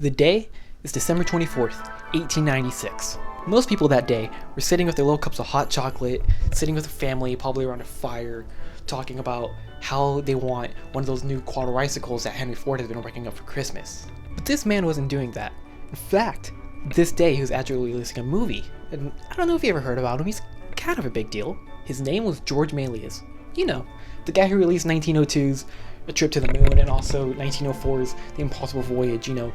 The day is December 24th, 1896. Most people that day were sitting with their little cups of hot chocolate, sitting with their family, probably around a fire, talking about how they want one of those new quadricycles that Henry Ford has been working up for Christmas. But this man wasn't doing that. In fact, this day he was actually releasing a movie, and I don't know if you ever heard about him, he's kind of a big deal. His name was George Méliès. You know, the guy who released 1902's A Trip to the Moon and also 1904's The Impossible Voyage, you know,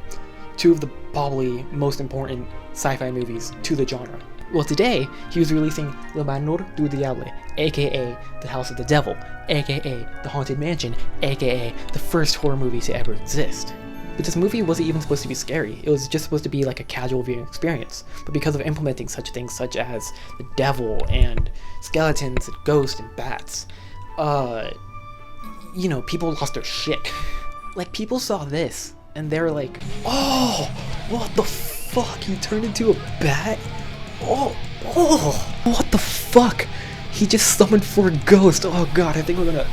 two of the probably most important sci-fi movies to the genre. Well, today, he was releasing Le Manoir du Diable, aka The House of the Devil, aka The Haunted Mansion, aka the first horror movie to ever exist. But this movie wasn't even supposed to be scary, it was just supposed to be like a casual viewing experience. But because of implementing such things such as the devil and skeletons and ghosts and bats, you know, people lost their shit. Like, people saw this, and they were like, oh, what the fuck, he turned into a bat? Oh, what the fuck? He just summoned 4 ghosts. Oh god, I think we're gonna...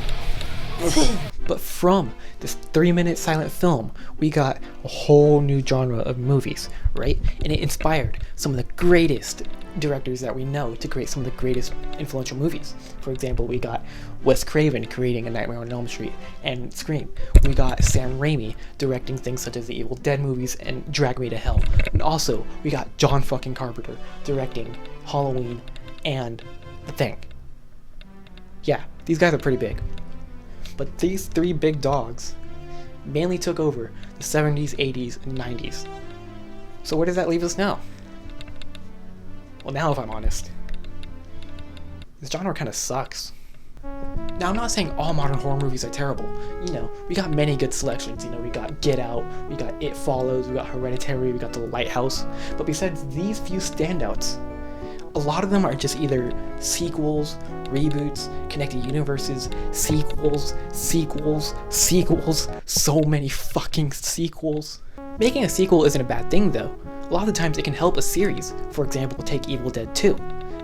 But from this 3-minute silent film, we got a whole new genre of movies, right? And it inspired some of the greatest directors that we know to create some of the greatest influential movies. For example, we got Wes Craven creating A Nightmare on Elm Street and Scream. We got Sam Raimi directing things such as the Evil Dead movies and Drag Me to Hell. And also, we got John fucking Carpenter directing Halloween and The Thing. Yeah, these guys are pretty big. But these 3 big dogs mainly took over the 70s, 80s, and 90s. So where does that leave us now? Well, now if I'm honest, this genre kind of sucks. Now, I'm not saying all modern horror movies are terrible. You know, we got many good selections. You know, we got Get Out, we got It Follows, we got Hereditary, we got The Lighthouse. But besides these few standouts, a lot of them are just either sequels, reboots, connected universes, sequels, so many fucking sequels. Making a sequel isn't a bad thing though. A lot of the times it can help a series. For example, take Evil Dead 2.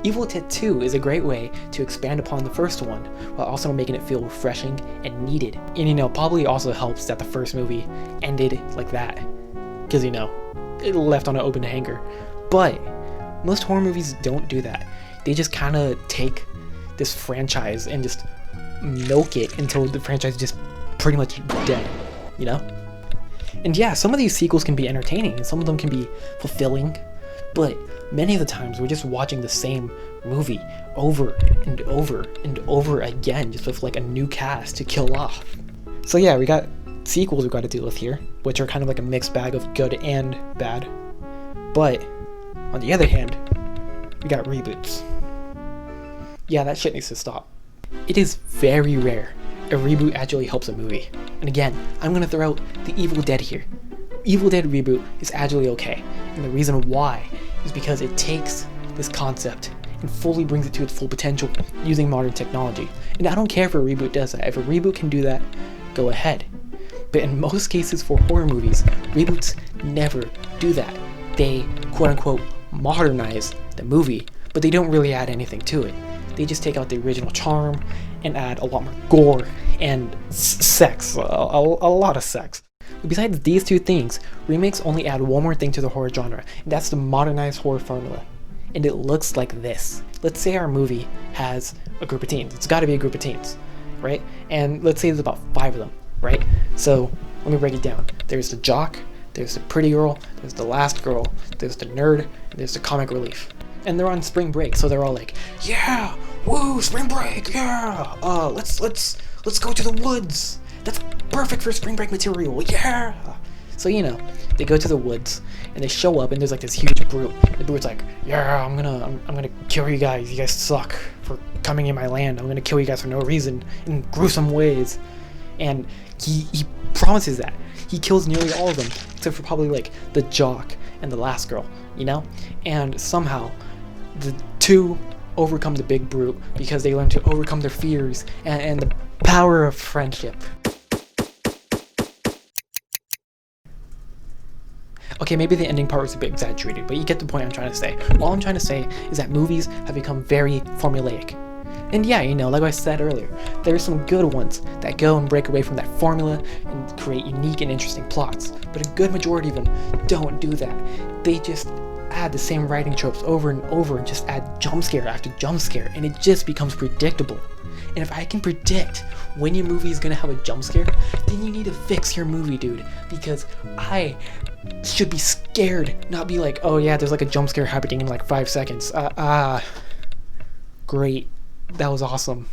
Evil Dead 2 is a great way to expand upon the first one, while also making it feel refreshing and needed. And you know, probably also helps that the first movie ended like that, because you know, it left on an open hanger. But most horror movies don't do that. They just kind of take this franchise and just milk it until the franchise is just pretty much dead, you know? And yeah, some of these sequels can be entertaining and some of them can be fulfilling, but many of the times we're just watching the same movie over and over and over again, just with like a new cast to kill off. So yeah, we got sequels we've got to deal with here, which are kind of like a mixed bag of good and bad. But on the other hand, we got reboots. Yeah, that shit needs to stop. It is very rare a reboot actually helps a movie. And again, I'm gonna throw out the Evil Dead here. Evil Dead reboot is actually okay. And the reason why is because it takes this concept and fully brings it to its full potential using modern technology. And I don't care if a reboot does that. If a reboot can do that, go ahead. But in most cases for horror movies, reboots never do that. They, quote unquote, modernize the movie, but they don't really add anything to it. They just take out the original charm and add a lot more gore and sex, a lot of sex. But besides these 2 things, remakes only add one more thing to the horror genre, and that's the modernized horror formula. And it looks like this. Let's say our movie has a group of teens. It's got to be a group of teens, right? And let's say there's about 5 of them, right? So let me break it down. There's the jock, there's the pretty girl, there's the last girl, there's the nerd, and there's the comic relief. And they're on spring break, so they're all like, yeah, woo, spring break, yeah, let's go to the woods. That's perfect for spring break material, yeah. So you know, they go to the woods and they show up and there's like this huge brute. The brute's like, yeah, I'm gonna kill you guys. You guys suck for coming in my land. I'm gonna kill you guys for no reason in gruesome ways. And he promises that. He kills nearly all of them, except for probably like the jock and the last girl, you know? And somehow, the 2 overcome the big brute because they learn to overcome their fears and the power of friendship. Okay, maybe the ending part was a bit exaggerated, but you get the point I'm trying to say. All I'm trying to say is that movies have become very formulaic. And yeah, like I said earlier, there are some good ones that go and break away from that formula and create unique and interesting plots, but a good majority of them don't do that. They just add the same writing tropes over and over and just add jump scare after jump scare, and it just becomes predictable. And if I can predict when your movie is gonna have a jump scare, then you need to fix your movie, dude, because I should be scared, not be like, oh yeah, there's like a jump scare happening in like 5 seconds. Great. That was awesome.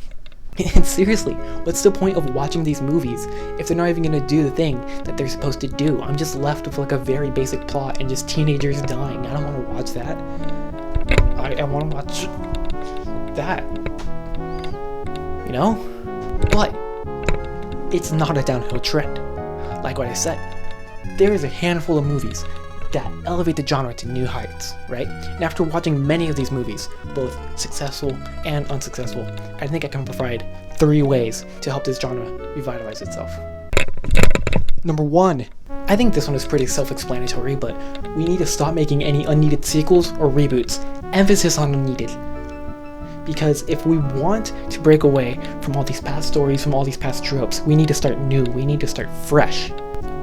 And seriously, what's the point of watching these movies if they're not even gonna do the thing that they're supposed to do? I'm just left with like a very basic plot and just teenagers dying. I don't want to watch that. I want to watch that. But it's not a downhill trend. Like what I said, there is a handful of movies that elevate the genre to new heights, right? And after watching many of these movies, both successful and unsuccessful, I think I can provide 3 ways to help this genre revitalize itself. Number 1, I think this one is pretty self-explanatory, but we need to stop making any unneeded sequels or reboots. Emphasis on unneeded. Because if we want to break away from all these past stories, from all these past tropes, we need to start new, we need to start fresh.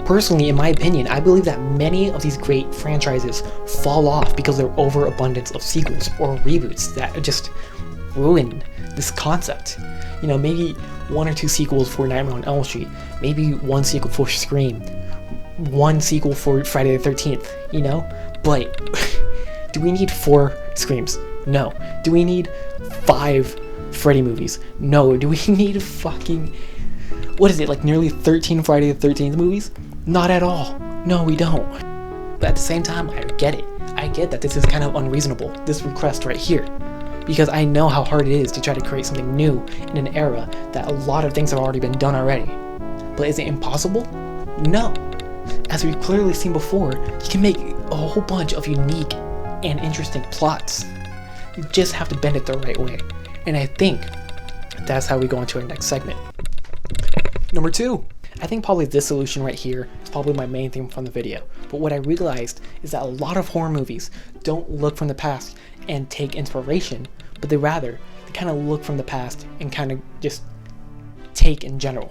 Personally, in my opinion, I believe that many of these great franchises fall off because of their overabundance of sequels or reboots that just ruin this concept. Maybe 1 or 2 sequels for Nightmare on Elm Street, maybe 1 sequel for Scream, 1 sequel for Friday the 13th, But do we need 4 Screams? No. Do we need 5 Freddy movies? No. Do we need fucking... nearly 13 Friday the 13th movies? Not at all. No, we don't. But at the same time, I get it. I get that this is kind of unreasonable, this request right here. Because I know how hard it is to try to create something new in an era that a lot of things have already been done already. But is it impossible? No. As we've clearly seen before, you can make a whole bunch of unique and interesting plots. You just have to bend it the right way. And I think that's how we go into our next segment. Number 2. I think probably this solution right here is probably my main theme from the video. But what I realized is that a lot of horror movies don't look from the past and take inspiration, but they kind of look from the past and kind of just take in general.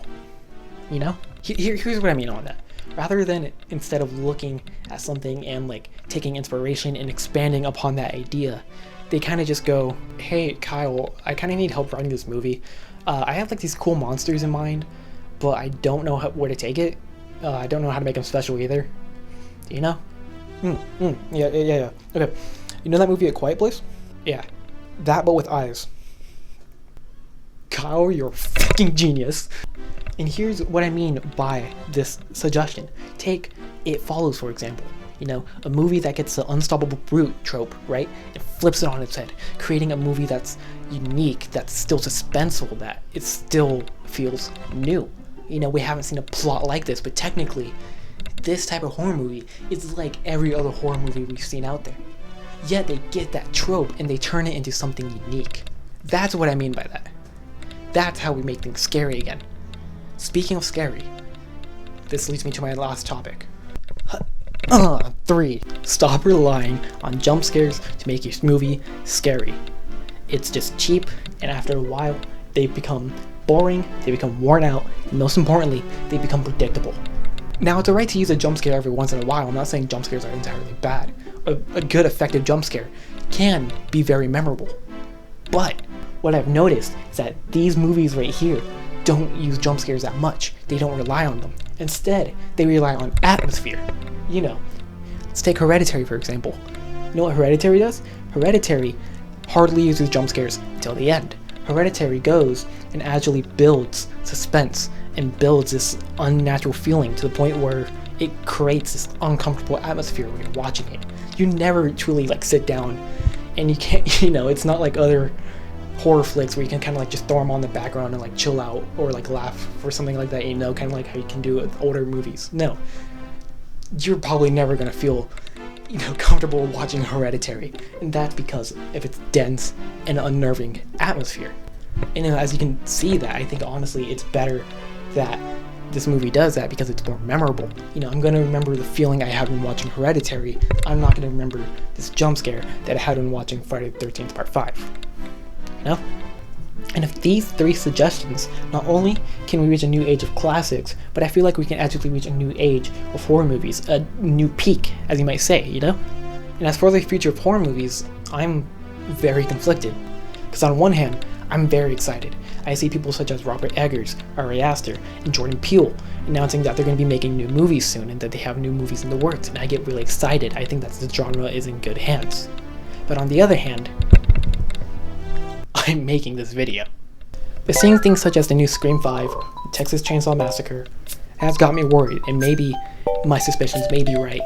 Here's what I mean on that. Rather than instead of looking at something and like taking inspiration and expanding upon that idea, they kind of just go, hey Kyle, I kind of need help writing this movie. I have like these cool monsters in mind, but I don't know where to take it. I don't know how to make them special either. Yeah. Okay. You know that movie A Quiet Place? Yeah. That, but with eyes. Kyle, you're a fucking genius. And here's what I mean by this suggestion. Take It Follows, for example. A movie that gets the unstoppable brute trope, right? It flips it on its head, creating a movie that's unique, that's still suspenseful, that it still feels new. We haven't seen a plot like this, but technically, this type of horror movie is like every other horror movie we've seen out there. Yet they get that trope and they turn it into something unique. That's what I mean by that. That's how we make things scary again. Speaking of scary, this leads me to my last topic. 3. Stop relying on jump scares to make your movie scary. It's just cheap, and after a while, they become boring, they become worn out, and most importantly, they become predictable. Now, it's alright to use a jump scare every once in a while. I'm not saying jump scares are entirely bad. A good, effective jump scare can be very memorable. But what I've noticed is that these movies right here don't use jump scares that much. They don't rely on them. Instead, they rely on atmosphere. Let's take Hereditary, for example. You know what Hereditary does? Hereditary hardly uses jump scares until the end. Hereditary goes and actually builds suspense and builds this unnatural feeling to the point where it creates this uncomfortable atmosphere when you're watching it. You never truly sit down and you can't, it's not like other horror flicks where you can kind of just throw them on the background and chill out or laugh or something like that, kind of like how you can do with older movies. No, you're probably never gonna feel comfortable watching Hereditary, and that's because of its dense and unnerving atmosphere. And as you can see that, I think honestly it's better that this movie does that because it's more memorable. I'm gonna remember the feeling I had when watching Hereditary. I'm not gonna remember this jump scare that I had when watching Friday the 13th Part 5. And if these 3 suggestions, not only can we reach a new age of classics, but I feel like we can actually reach a new age of horror movies, a new peak, as you might say, you know? And as for the future of horror movies, I'm very conflicted. Because on one hand, I'm very excited. I see people such as Robert Eggers, Ari Aster, and Jordan Peele announcing that they're going to be making new movies soon and that they have new movies in the works, and I get really excited. I think that the genre is in good hands. But on the other hand, I'm making this video. But seeing things such as the new Scream 5, Texas Chainsaw Massacre, has got me worried, and maybe my suspicions may be right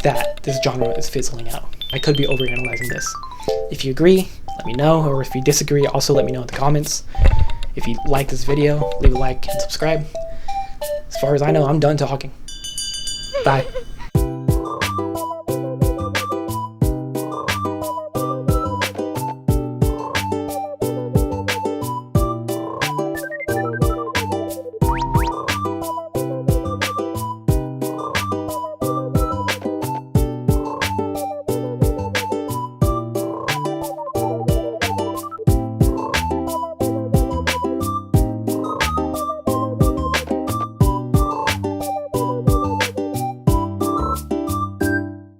that this genre is fizzling out. I could be overanalyzing this. If you agree, let me know, or if you disagree, also let me know in the comments. If you like this video, leave a like and subscribe. As far as I know, I'm done talking. Bye.